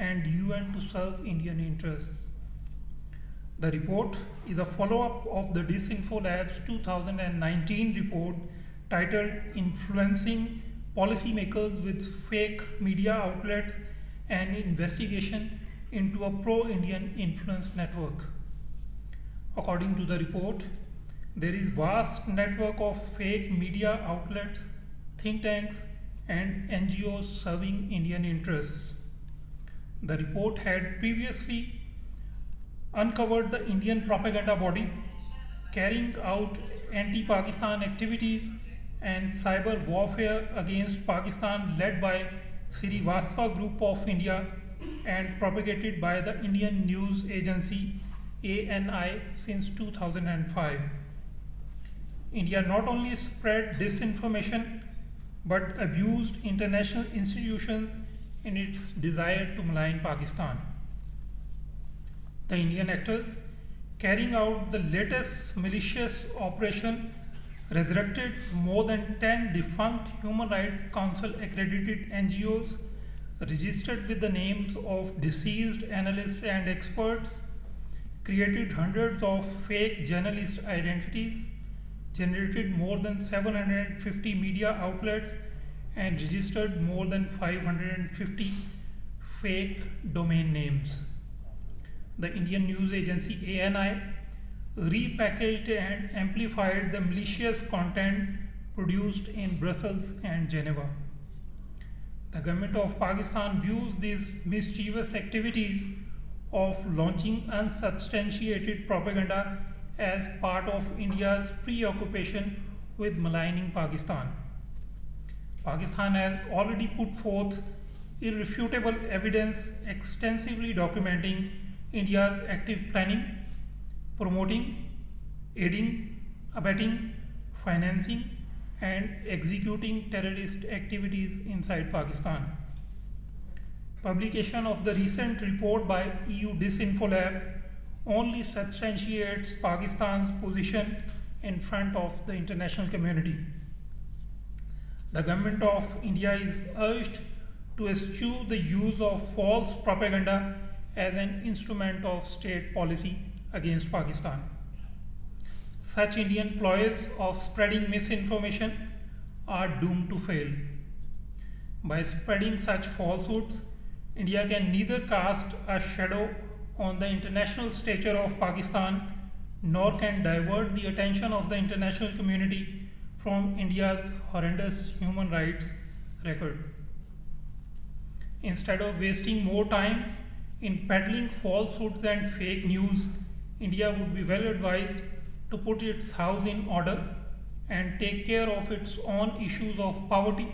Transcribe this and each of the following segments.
and UN to serve Indian interests. The report is a follow-up of the Disinfo Lab's 2019 report titled Influencing Policymakers with Fake Media Outlets, an Investigation into a Pro-Indian Influence Network. According to the report, there is vast network of fake media outlets, think tanks, and NGOs serving Indian interests. The report had previously uncovered the Indian propaganda body carrying out anti-Pakistan activities and cyber warfare against Pakistan led by Srivastava Group of India and propagated by the Indian news agency ANI since 2005. India not only spread disinformation but abused international institutions in its desire to malign Pakistan. The Indian actors carrying out the latest malicious operation resurrected more than 10 defunct Human Rights Council accredited NGOs registered with the names of deceased analysts and experts, created hundreds of fake journalist identities, generated more than 750 media outlets, and registered more than 550 fake domain names. The Indian news agency ANI repackaged and amplified the malicious content produced in Brussels and Geneva. The government of Pakistan views these mischievous activities of launching unsubstantiated propaganda as part of India's preoccupation with maligning Pakistan. Pakistan has already put forth irrefutable evidence extensively documenting India's active planning, promoting, aiding, abetting, financing, and executing terrorist activities inside Pakistan. Publication of the recent report by EU Disinfo Lab only substantiates Pakistan's position in front of the international community. The government of India is urged to eschew the use of false propaganda as an instrument of state policy against Pakistan. Such Indian ploys of spreading misinformation are doomed to fail. By spreading such falsehoods, India can neither cast a shadow on the international stature of Pakistan nor can divert the attention of the international community from India's horrendous human rights record. Instead of wasting more time in peddling falsehoods and fake news, India would be well advised to put its house in order and take care of its own issues of poverty,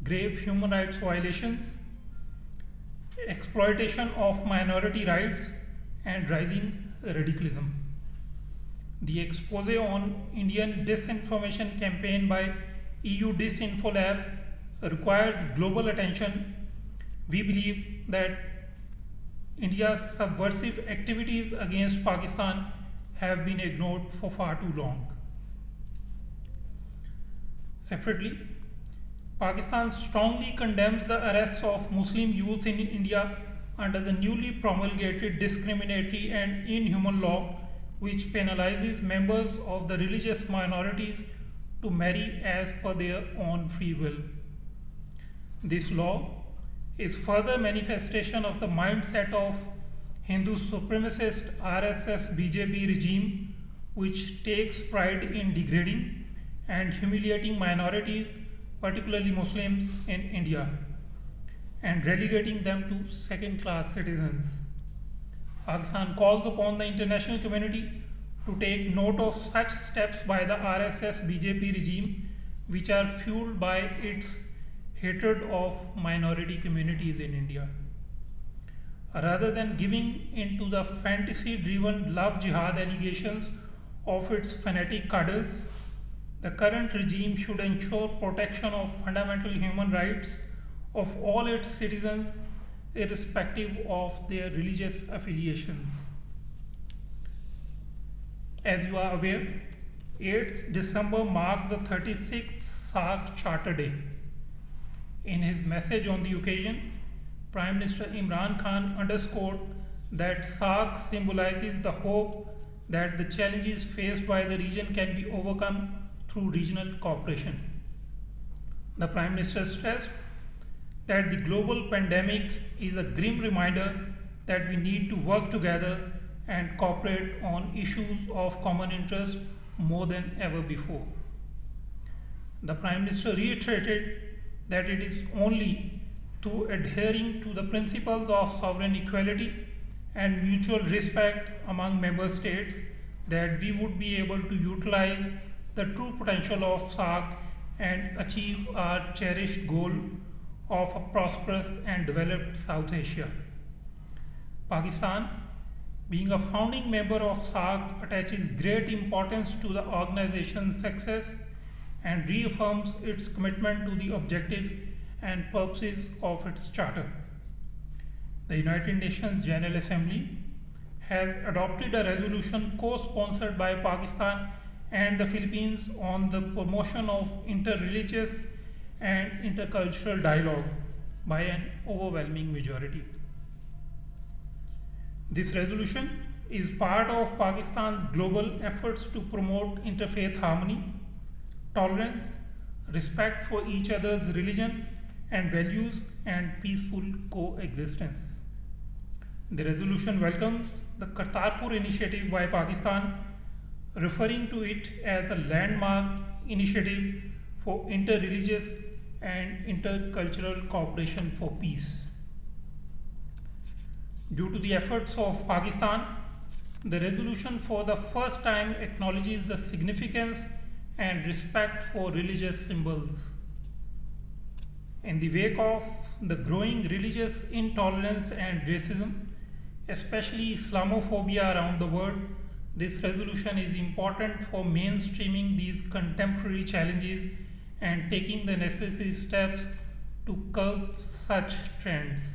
grave human rights violations, exploitation of minority rights, and rising radicalism. The expose on Indian disinformation campaign by EU Disinfo Lab requires global attention. We believe that India's subversive activities against Pakistan have been ignored for far too long. Separately, Pakistan strongly condemns the arrests of Muslim youth in India under the newly promulgated discriminatory and inhuman law which penalizes members of the religious minorities to marry as per their own free will. This law is further manifestation of the mindset of Hindu supremacist RSS BJP regime, which takes pride in degrading and humiliating minorities, particularly Muslims in India, and relegating them to second-class citizens. Pakistan calls upon the international community to take note of such steps by the RSS BJP regime, which are fueled by its hatred of minority communities in India. Rather than giving into the fantasy-driven love jihad allegations of its fanatic cadres, the current regime should ensure protection of fundamental human rights of all its citizens, irrespective of their religious affiliations. As you are aware, 8th December marked the 36th SAARC Charter Day. In his message on the occasion, Prime Minister Imran Khan underscored that SAARC symbolizes the hope that the challenges faced by the region can be overcome through regional cooperation. The Prime Minister stressed that the global pandemic is a grim reminder that we need to work together and cooperate on issues of common interest more than ever before. The Prime Minister reiterated that it is only through adhering to the principles of sovereign equality and mutual respect among member states that we would be able to utilize the true potential of SAARC and achieve our cherished goal of a prosperous and developed South Asia. Pakistan, being a founding member of SAARC, attaches great importance to the organization's success and reaffirms its commitment to the objectives and purposes of its charter. The United Nations General Assembly has adopted a resolution co-sponsored by Pakistan and the Philippines on the promotion of interreligious and intercultural dialogue by an overwhelming majority. This resolution is part of Pakistan's global efforts to promote interfaith harmony, tolerance, respect for each other's religion and values, and peaceful coexistence. The resolution welcomes the Kartarpur initiative by Pakistan, referring to it as a landmark initiative for interreligious and intercultural cooperation for peace. Due to the efforts of Pakistan, the resolution for the first time acknowledges the significance and respect for religious symbols. In the wake of the growing religious intolerance and racism, especially Islamophobia around the world, this resolution is important for mainstreaming these contemporary challenges and taking the necessary steps to curb such trends.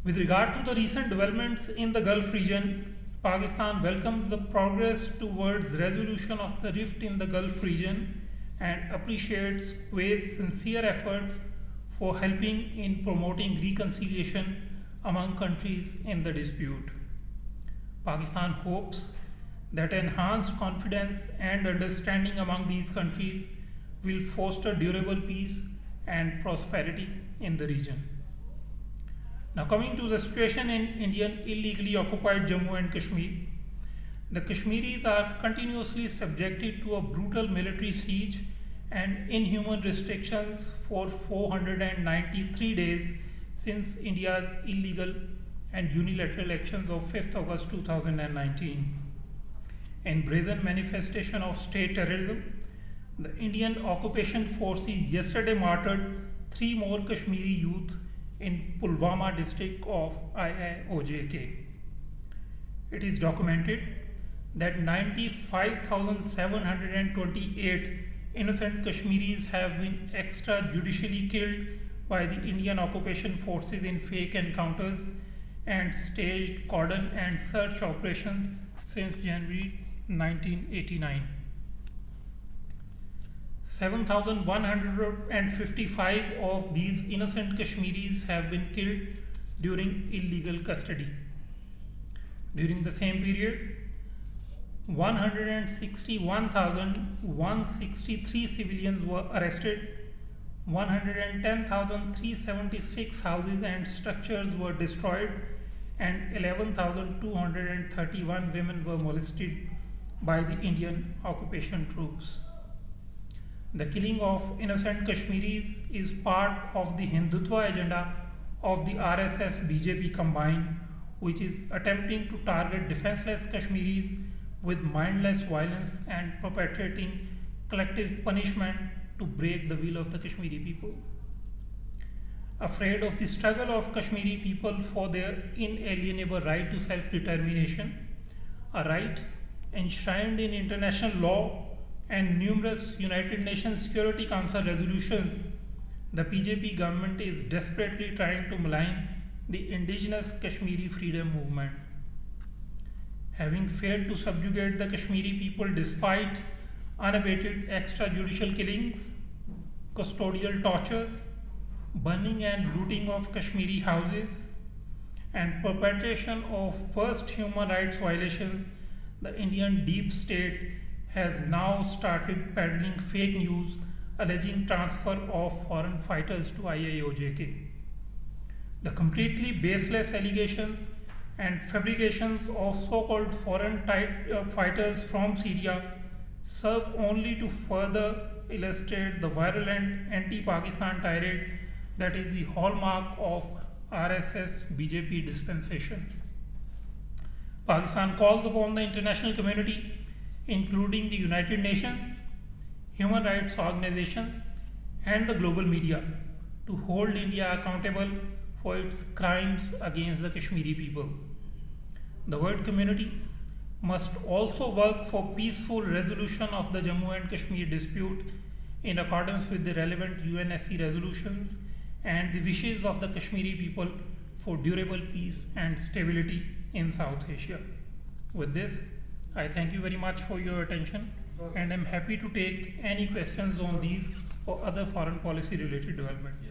With regard to the recent developments in the Gulf region, Pakistan welcomes the progress towards resolution of the rift in the Gulf region and appreciates Kuwait's sincere efforts for helping in promoting reconciliation among countries in the dispute. Pakistan hopes that enhanced confidence and understanding among these countries will foster durable peace and prosperity in the region. Now, coming to the situation in Indian illegally occupied Jammu and Kashmir, the Kashmiris are continuously subjected to a brutal military siege and inhuman restrictions for 493 days since India's illegal and unilateral actions of 5th August 2019. In brazen manifestation of state terrorism, the Indian occupation forces yesterday martyred 3 more Kashmiri youth in Pulwama district of IIOJK. It is documented that 95,728 innocent Kashmiris have been extrajudicially killed by the Indian occupation forces in fake encounters and staged cordon and search operations since January 1989. 7,155 of these innocent Kashmiris have been killed during illegal custody. During the same period, 161,163 civilians were arrested, 110,376 houses and structures were destroyed, and 11,231 women were molested by the Indian occupation troops. The killing of innocent Kashmiris is part of the Hindutva agenda of the RSS BJP combined, which is attempting to target defenseless Kashmiris with mindless violence and perpetrating collective punishment to break the will of the Kashmiri people. Afraid of the struggle of Kashmiri people for their inalienable right to self-determination, a right enshrined in international law and numerous United Nations Security Council resolutions, the BJP government is desperately trying to malign the indigenous Kashmiri freedom movement. Having failed to subjugate the Kashmiri people despite unabated extrajudicial killings, custodial tortures, burning and looting of Kashmiri houses, and perpetration of worst human rights violations, the Indian deep state has now started peddling fake news alleging transfer of foreign fighters to IIOJK. The completely baseless allegations and fabrications of so-called foreign fighters from Syria serve only to further illustrate the virulent anti-Pakistan tirade that is the hallmark of RSS BJP dispensation. Pakistan calls upon the international community, including the United Nations, human rights organizations, and the global media, to hold India accountable for its crimes against the Kashmiri people. The world community must also work for peaceful resolution of the Jammu and Kashmir dispute in accordance with the relevant UNSC resolutions and the wishes of the Kashmiri people for durable peace and stability in South Asia. With this, I thank you very much for your attention, and I'm happy to take any questions on these or other foreign policy related developments.